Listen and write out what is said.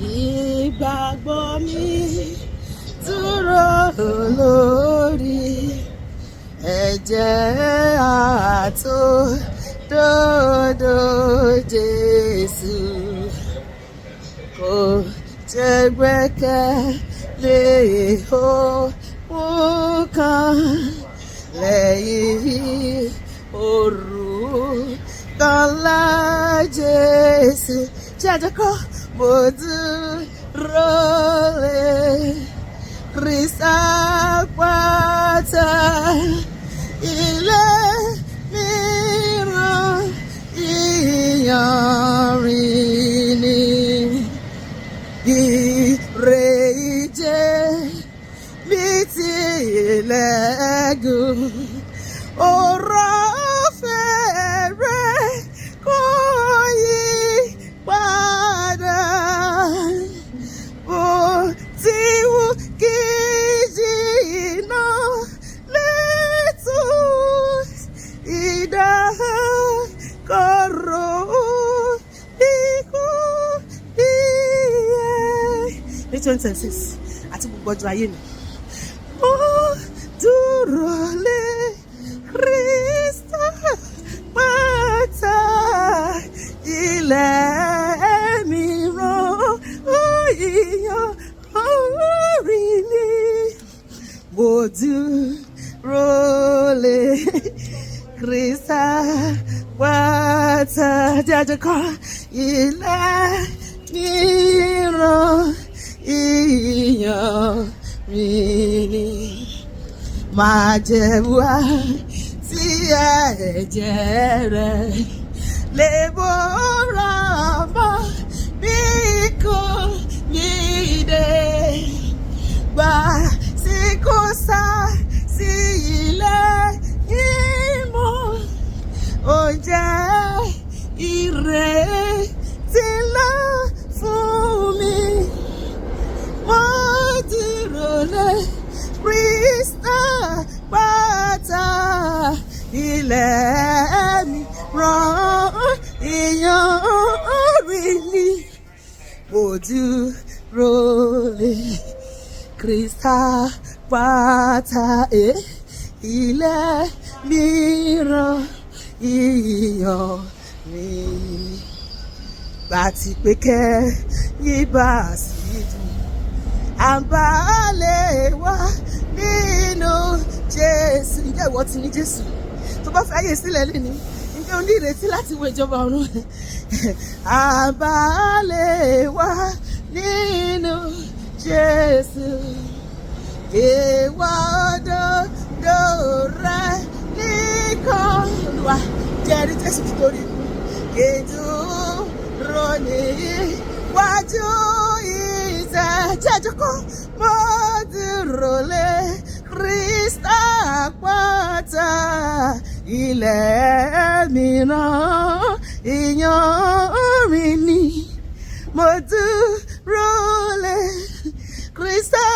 ìgbàgbọ́ mi dúró lórí ẹ̀jẹ̀ àtòdodo Jésù. Kò jẹ́ gbẹ́kẹ̀lé ohun kan lẹ́yìn orúkọ ńlá Jésù. Ṣé àjọkọ́ mo dúró lé Kristi àpáta, ilé mìíràn ìyanrìn ni. Ìrèje mi tilẹ̀ gùn, ọ̀rọ̀ fẹ́rẹ̀ kò yí padà. Bó ti wù kí jìnnà létò ìdákọ̀ró ikú ìyè. Ní 2026 àti gbogbo ọjọ́ ayé mi, mo dúró lé Kristi àpáta, ilẹ̀ mìíràn ìyanrìn ni. Mo dúró lé Kristi àpáta, jájọkọ́ ilẹ̀ mìíràn ìyanrìn ni. Májẹ̀mú tí ẹ̀jẹ̀ rẹ̀ lè bọ́ra mọ́ bí kò ní dé. Gbà tí kò sá sí ilẹ̀ ìmọ̀, ó jẹ́ ìrètí ńlá fún mi. Mo dúró lé Kristi àpáta, ilẹ̀ mìíràn ìyanrìn ni. Mo dúró lé Kristi àpáta, ilẹ̀ mìíràn ìyanrìn ni. Bàtí pé kẹ́yìn bá sí dùn, àbálẹ̀ wá nínú Jésù. Ǹjẹ́ ìwọ ti ní Jésù? Tó bá fẹ́ ayé sílẹ̀ lẹ́ni, ǹjẹ́ o ní ìrètí láti wọ ìjọba ọ̀run? Àbálẹ̀ wá nínú Jésù. Ìwà òdodo rẹ nìkan, Olúwa, jẹ́rìí Jésù títorí ikú. Ìdúró níwájú ìtẹ́, jájọkọ́ mo dúró lé Kristi àpáta, ilẹ̀ mìíràn ìyanrìn ni. Mo dúró lé Kristi